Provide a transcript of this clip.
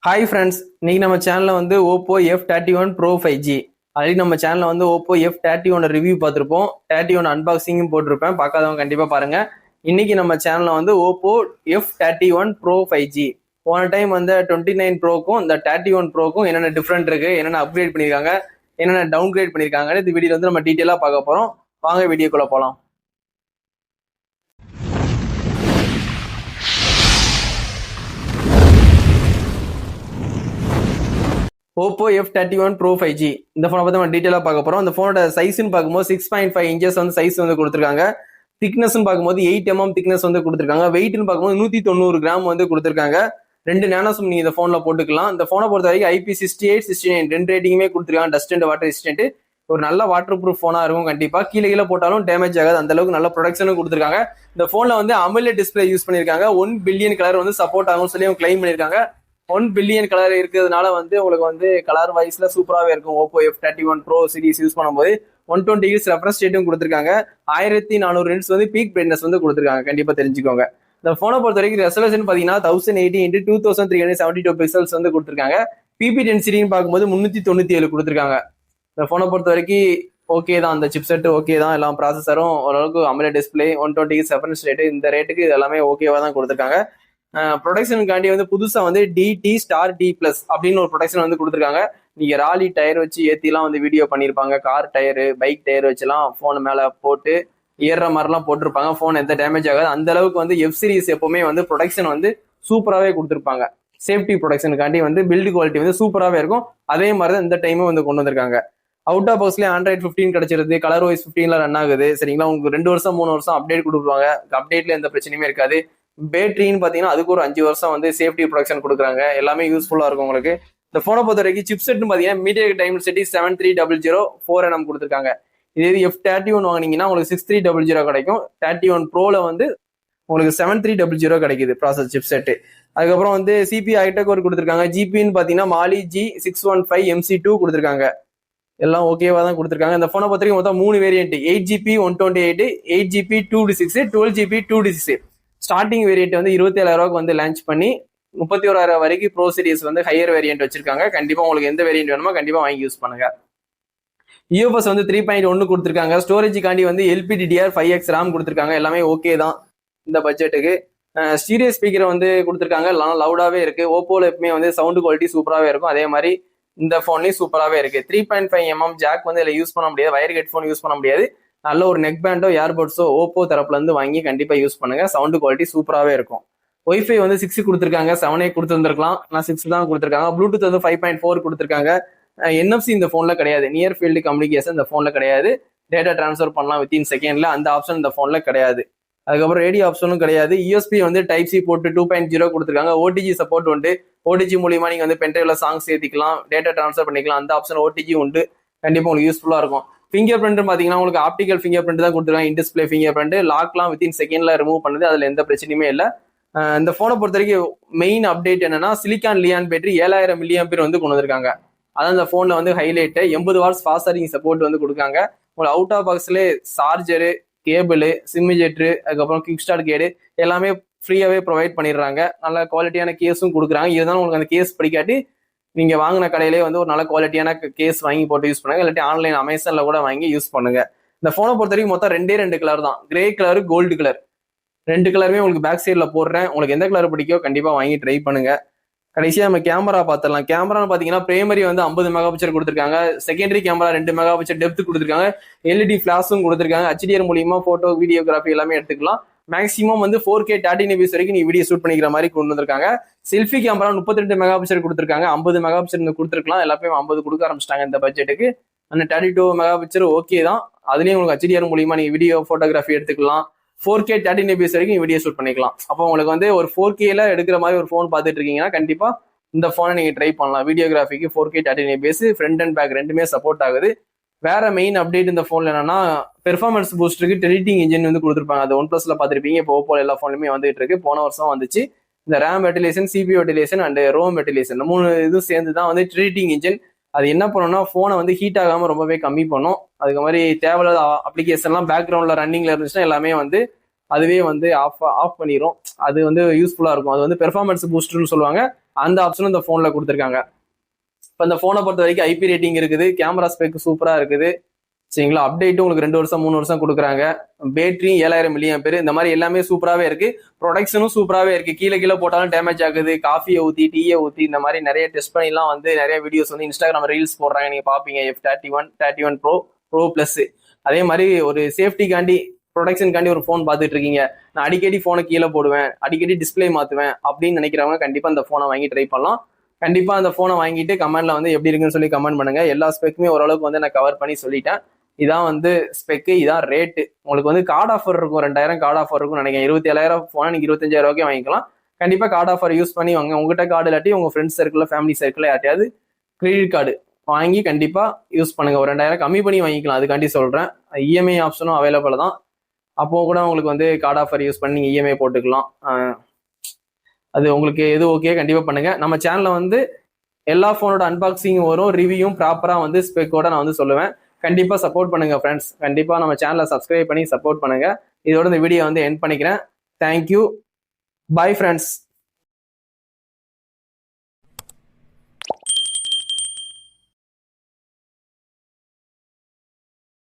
Hi friends, இன்னைக்கு நம்ம சேனல்ல வந்து Oppo F31 Pro 5G. Already நம்ம சேனல்ல வந்து ஓப்போ F31 ரிவ்யூ பார்த்துருப்போம். 31 அன்பாக்சிங்கும் போட்டிருப்பேன். பார்க்காதவங்க கண்டிப்பா பாருங்க. இன்னைக்கு நம்ம சேனல்ல வந்து ஓப்போ F31 Pro 5G. போன டைம் வந்து 29 ப்ரோக்கும் இந்த 31 ப்ரோக்கும் என்னென்ன டிஃப்ரெண்ட் இருக்கு, என்னென்ன அப்கிரேட் பண்ணியிருக்காங்க, என்னென்ன டவுன் கிரேட் பண்ணியிருக்காங்க, இந்த வீடியோ வந்து நம்ம டீட்டெயிலாக பார்க்க போறோம். வாங்க வீடியோக்குள்ள போகலாம். ஓப்போ F31 Pro 5G இந்த போனை பத்தி நம்ம டீடைலா பார்க்க போறோம். இந்த போனோட சைஸ்ன்னு பார்க்கும்போது 6.5 இன்ச்சஸ் வந்து சைஸ் வந்து கொடுத்துருக்காங்க. திக்னஸ் பார்க்கும்போது 8 mm திக்னஸ் வந்து கொடுத்துருக்காங்க. வெயிட்னு பார்க்கும்போது 190 கிராம் வந்து கொடுத்துருக்காங்க. 2 நேனோஸும் நீங்க இந்த போன்ல போட்டுக்கலாம். இந்த போனை பொறுத்த வரைக்கும் IP68, 69 ரெண்டு ரேட்டிங்குமே கொடுத்துருக்காங்க. Dust and water resistant. ஒரு நல்ல வாட்டர் ப்ரூஃப் போனா இருக்கும். கண்டிப்பா கீழே போட்டாலும் டேமேஜ் ஆகாது. அந்த அளவுக்கு நல்ல ப்ரொடக்ஷனும் கொடுத்துருக்காங்க. இந்த போன்ல வந்து AMOLED டிஸ்பிளே யூஸ் பண்ணிருக்காங்க. 1 பில்லியன் கலர் வந்து சப்போர்ட் ஆகும் சொல்லி கிளைம் பண்ணிருக்காங்க. 1 பில்லியன் கலர் இருக்கிறதுனால வந்து உங்களுக்கு வந்து கலர் வைஸ்ல சூப்பராகவே இருக்கும். Oppo F31 Pro series use பண்ணும்போது 120 Hz ரெஃப்ரெஷ் ரேட்டும் கொடுத்துருக்காங்க. 1400 nits வந்து பீக் பிரைட்னஸ் வந்து கொடுத்துருக்காங்க. கண்டிப்பா தெரிஞ்சுக்கோங்க. இந்த போனை பொறுத்த வரைக்கும் ரெசல்யூஷன் பாத்தீங்கன்னா 1080x2372 பிக்சல்ஸ் வந்து கொடுத்துருக்காங்க. பிபி டென்சிட்டின்னு பார்க்கும்போது 397 கொடுத்துருக்காங்க. இந்த போனை பொறுத்த வரைக்கும் ஓகே தான். அந்த சிப்செட் ஓகே தான். எல்லாம் ப்ராசஸரும் ஓரளவுக்கு AMOLED display 120 Hz refresh rate இந்த ரேட்டுக்கு இது எல்லாமே ஓகேவா தான் கொடுத்துருக்காங்க. ப்ரொடக்ஷனுக்காண்டி வந்து புதுசா வந்து DT*D+ அப்படின்னு ஒரு ப்ரொடக்ஷன் வந்து கொடுத்துருக்காங்க. நீங்க ராலி டயர் வச்சு ஏத்திலாம் வந்து வீடியோ பண்ணிருப்பாங்க. கார் டயரு, பைக் டயர் வச்சுலாம் போன் மேல போட்டு ஏறுற மாதிரிலாம் போட்டிருப்பாங்க. போன் எந்த டேமேஜ் ஆகாது. அந்த அளவுக்கு வந்து F சீரிஸ் எப்பவுமே வந்து ப்ரொடக்ஷன் வந்து சூப்பராகவே கொடுத்துருப்பாங்க. சேஃப்டி ப்ரொடக்ஷனுக்காண்டி வந்து பில்டு குவாலிட்டி வந்து சூப்பராகவே இருக்கும். அதே மாதிரி தான் இந்த டைமும் வந்து கொண்டு வந்திருக்காங்க. அவுட் ஆஃப் பாக்ஸ்லேயே Android 15 கிடைச்சிருது. கலர் வைஸ் 15 ரன் ஆகுது. சரிங்களா, உங்களுக்கு 2 வருஷம் 3 வருஷம் அப்டேட் கொடுப்பாங்க. அப்டேட்ல எந்த பிரச்சனையுமே இருக்காது. பேட்டரின்னு பாத்தீங்கன்னா அதுக்கு ஒரு 5 வருஷம் வந்து சேஃப்டி ப்ரொடக்ஷன் கொடுக்குறாங்க. எல்லாமே யூஸ்ஃபுல்லா இருக்கும் உங்களுக்கு. இந்த போனை பொறுத்த வரைக்கும் சிப்செட்னு பாத்தீங்கன்னா MediaTek Dimensity 7300 4nm கொடுத்துருக்காங்க. இதே F31 வாங்கினீங்கன்னா உங்களுக்கு 6300 கிடைக்கும். 31 ப்ரோல வந்து உங்களுக்கு 7300 கிடைக்குது ப்ராசஸ் சிப்செட். அதுக்கப்புறம் வந்து CPU ஹைடெக் ஒரு கொடுத்துருக்காங்க. ஜிபின்னு பாத்தீங்கன்னா Mali G615 MC2 கொடுத்துருக்காங்க. எல்லாம் ஓகேவா தான் கொடுத்துருக்காங்க. இந்த போனை பொறுத்த வரைக்கும் மொத்தம் 3 variant, 8GB 128, 8GB 256, 12GB 256. Starting variant வந்து 27,000 வந்து லான்ச் பண்ணி 31,000 வரைக்கும் ப்ரோ சீரிஸ் வந்து ஹையர் வேரியன்ட் வச்சிருக்காங்க. கண்டிப்பா உங்களுக்கு எந்த வேரியன்ட் வேணுமோ கண்டிப்பா வாங்கி யூஸ் பண்ணுங்க. UFS வந்து 3.1 கொடுத்துருக்காங்க. ஸ்டோரேஜுக்காண்டி வந்து LPDDR5X RAM கொடுத்துருக்காங்க. எல்லாமே ஓகே தான் இந்த பட்ஜெட்டுக்கு. ஸ்டீரியோ ஸ்பீக்கரை வந்து கொடுத்துருக்காங்க. லவுடாவே இருக்கு. ஓப்போல எப்பவுமே வந்து சவுண்ட் குவாலிட்டி சூப்பராகவே இருக்கும். அதே மாதிரி இந்த போன்லயும் சூப்பராகவே இருக்கு. 3.5 mm ஜாக் வந்து இதில் யூஸ் பண்ண முடியாது. வயர் ஹெட்ஃபோன் யூஸ் பண்ண முடியாது. நல்ல ஒரு நெக் பேண்டோ ஏர்பட்ஸோ ஓப்போ தரப்புல இருந்து வாங்கி கண்டிப்பா யூஸ் பண்ணுங்க. சவுண்ட் குவாலிட்டி சூப்பராகவே இருக்கும். ஒய்ஃபை வந்து 6 கொடுத்துருக்காங்க. 7 கொடுத்துருந்துருக்கலாம். நான் 6 தான் கொடுத்துருக்காங்க. ப்ளூடூத் வந்து 5.4 கொடுத்துருக்காங்க. NFC இந்த போன்ல கிடையாது. நியர் ஃபீல்டு கம்யூனிகேஷன் இந்த போன்ல கிடையாது. டேட்டா டிரான்ஸ்ஃபர் பண்ணலாம் வித்தின் செகண்ட்ல. அந்த ஆப்ஷன் இந்த போன்ல கிடையாது. அதுக்கப்புறம் ரேடியோ ஆப்ஷனும் கிடையாது. USB வந்து Type-C போட்டு 2.0 கொடுத்துருக்காங்க. OTG சப்போர்ட் உண்டு. OTG மூலியமா நீங்க வந்து பென்ட்ரைவ்ல சாங்ஸ் ஏற்றிக்கலாம், டேட்டா டிரான்ஸ்ஃபர் பண்ணிக்கலாம். அந்த ஆப்ஷன் OTG உண்டு. கண்டிப்பா உங்களுக்கு யூஸ்ஃபுல்லா இருக்கும். ஃபிங்கர் பிரிண்ட் பாத்தீங்கன்னா உங்களுக்கு ஆப்டிகல் ஃபிங்கர் பிரிண்ட் தான் கொடுத்துருக்காங்க. In display finger print. லாக்லாம் வித்தின் செகண்ட்ல ரிமூவ் பண்ணுது. அதுல எந்த பிரச்சனையுமே இல்லை. இந்த போனை பொறுத்த வரைக்கும் மெயின் அப்டேட் என்னன்னா சிலிக்கான் லியான் பேட்டரி 7000 mAh வந்து கொண்டு வந்திருக்காங்க. அதான் இந்த போன்ல வந்து highlight. 80 watts fast charging support வந்து கொடுக்காங்க. உங்களுக்கு அவுட் ஆஃப் பாக்ஸ்லேயே சார்ஜரு, கேபிள், சிம் இஜெக்டர், அதுக்கப்புறம் கிக் ஸ்டார்ட் கேடு எல்லாமே ஃப்ரீயாவே ப்ரொவைட் பண்ணிடுறாங்க. நல்ல குவாலிட்டியான கேஸும் கொடுக்குறாங்க. இதுதான் உங்களுக்கு அந்த கேஸ் படிக்காட்டி நீங்க வாங்கின கடையிலே வந்து ஒரு நல்ல குவாலிட்டியான கேஸ் வாங்கி போட்டு யூஸ் பண்ணுங்க. இல்லாட்டி ஆன்லைன் அமேசான்ல கூட வாங்கி யூஸ் பண்ணுங்க. இந்த போனை பொறுத்த வரைக்கும் மொத்தம் 2 கலர் தான். Grey colour, gold colour. 2 கலருமே உங்களுக்கு பேக் சைட்ல போடுறேன். உங்களுக்கு எந்த கலர் பிடிக்கோ கண்டிப்பா வாங்கி ட்ரை பண்ணுங்க. கடைசியா நம்ம கேமரா பார்த்துடலாம். கேமரான்னு பாத்தீங்கன்னா பிரைமரி வந்து 50 மெகாபிக்சல் கொடுத்துருக்காங்க. செகண்டரி கேமரா 2 மெகாபிக்சல் டெப்த் கொடுத்துருக்காங்க. LED ஃபிளாஷும் கொடுத்துருக்காங்க. HDR மூலியமா போட்டோ, வீடியோகிராஃபி எல்லாமே எடுத்துக்கலாம். மேக்ஸிமம் வந்து 4K 30 fps வரைக்கும் நீ வீடியோ ஷூட் பண்ணிக்கிற மாதிரி கொண்டு வந்திருக்காங்க. செல்ஃபி கேமரா 32 மெகாபிக்சல் கொடுத்துருக்காங்க. 50 மெகாபிக்சல் கொடுத்துருக்கலாம். எல்லாமே 50 கொடுக்க ஆரம்பிச்சிட்டாங்க இந்த பட்ஜெட்டுக்கு. அந்த 32 மெகாபிக்சல் ஓகே தான். அதுலயும் உங்களுக்கு HDR மூலியமா நீங்க வீடியோ போட்டோகிராஃபி எடுத்துக்கலாம். 4K 30 fps வரைக்கும் வீடியோ ஷூட் பண்ணிக்கலாம். அப்போ உங்களுக்கு வந்து ஒரு 4Kல எடுக்கிற மாதிரி ஒரு ஃபோன் பார்த்துட்டு இருக்கீங்கன்னா கண்டிப்பா இந்த போனை நீங்க ட்ரை பண்ணலாம். வீடியோகிராஃபிக்கு 4K 30 fps front and back ரெண்டுமே சப்போர்ட் ஆகுது. வேற மெயின் அப்டேட் இந்த போன்ல என்னன்னா பெர்ஃபார்மன்ஸ் பூஸ்டருக்கு டெலிட்டிங் இன்ஜின் வந்து கொடுத்துருப்பாங்க. அது OnePlusல பார்த்துருப்பீங்க. இப்போ ஓப்போ எல்லா போன்லுமே வந்துட்டு இருக்கு. போன வருஷம் வந்துச்சு. இந்த ரேம் வெட்டிலேஷன், CPU வெட்டிலேஷன் அண்ட் ரோம் வெட்டிலேஷன் இந்த 3 இதுவும் சேர்ந்து தான் வந்து டெலிட்டிங் இன்ஜின். அது என்ன பண்ணும்னா போனை வந்து ஹீட் ஆகாம ரொம்பவே கம்மி பண்ணும். அதுக்கு மாதிரி தேவையில்லாத அப்ளிகேஷன்லாம் பேக்ரவுண்ட்ல ரன்னிங்ல இருந்துச்சுன்னா எல்லாமே வந்து அதுவே வந்து ஆஃப் பண்ணிடும். அது வந்து யூஸ்ஃபுல்லா இருக்கும். அது வந்து பெர்ஃபார்மன்ஸ் பூஸ்டர்னு சொல்லுவாங்க. அந்த ஆப்ஷனும் இந்த போன்ல கொடுத்துருக்காங்க. இப்போ இந்த போனை பொறுத்த வரைக்கும் ஐபி ரேட்டிங் இருக்குது, கேமரா ஸ்பெக் சூப்பரா இருக்குது சரிங்களா. அப்டேட்டும் உங்களுக்கு 2 வருஷம் 3 வருஷம் கொடுக்குறாங்க. பேட்டரியும் 7000 mAh, இந்த மாதிரி எல்லாமே சூப்பராகவே இருக்கு. ப்ரொடக்ஷனும் சூப்பராகவே இருக்கு. கீழே கீழே போட்டாலும் டேமேஜ் ஆகுது. காஃபியை ஊற்றி டீயை ஊற்றி இந்த மாதிரி நிறைய டெஸ்ட் பண்ணிலாம் வந்து நிறைய வீடியோஸ் வந்து இன்ஸ்டாகிராம் ரீல்ஸ் போடுறாங்க, நீங்க பாப்பீங்க. F31 Pro Plus. அதே மாதிரி ஒரு சேஃப்டிக்காண்டி ப்ரொடக்ஷனுக்காண்டி ஒரு ஃபோன் பார்த்துட்டு இருக்கீங்க, நான் அடிக்கடி ஃபோனை கீழே போடுவேன், அடிக்கடி டிஸ்பிளே மாற்றுவேன் அப்படின்னு நினைக்கிறவங்க கண்டிப்பா இந்த ஃபோனை வாங்கி ட்ரை பண்ணலாம். கண்டிப்பா அந்த ஃபோனை வாங்கிட்டு கமெண்ட்ல வந்து எப்படி இருக்குன்னு சொல்லி கமெண்ட் பண்ணுங்க. எல்லா ஸ்பெக்குமே ஓரளவுக்கு வந்து நான் கவர் பண்ணி சொல்லிட்டேன். இதான் வந்து ஸ்பெக்கு, இதான் ரேட்டு. உங்களுக்கு வந்து கார்டு ஆஃபர் இருக்கும், 2000 கார்டு ஆஃபர் இருக்கும் நினைக்கிறேன். 27,000 போனா நீங்க 25,000 வாங்கிக்கலாம். கண்டிப்பா கார்டு ஆஃபர் யூஸ் பண்ணி வாங்க. உங்ககிட்ட கார்டு இல்லாட்டி உங்க ஃப்ரெண்ட்ஸ் சர்க்கிள், ஃபேமிலி சர்க்கிள் யார்ட்டையாவது கிரெடிட் கார்டு வாங்கி கண்டிப்பா யூஸ் பண்ணுங்க. ஒரு 2000 கம்மி பண்ணி வாங்கிக்கலாம், அதுக்காண்டி சொல்றேன். இஎம்ஐ ஆப்ஷனும் அவைலபிள் தான். அப்போ கூட உங்களுக்கு வந்து கார்டு ஆஃபர் யூஸ் பண்ணி நீங்க இஎம்ஐ போட்டுக்கலாம். அது உங்களுக்கு எது ஓகே கண்டிப்பா பண்ணுங்க. நம்ம சேனல்ல வந்து எல்லா போனோட அன்பாக்சிங் வரும், ரிவ்யூவும் ப்ராப்பரா வந்து ஸ்பெக்கோட நான் வந்து சொல்லுவேன். கண்டிப்பா சப்போர்ட் பண்ணுங்க ஃப்ரெண்ட்ஸ். கண்டிப்பா நம்ம சேனலை சப்ஸ்கிரைப் பண்ணி சப்போர்ட் பண்ணுங்க. இதோட இந்த வீடியோ வந்து எண்ட் பண்ணிக்கிறேன். Thank you, bye friends.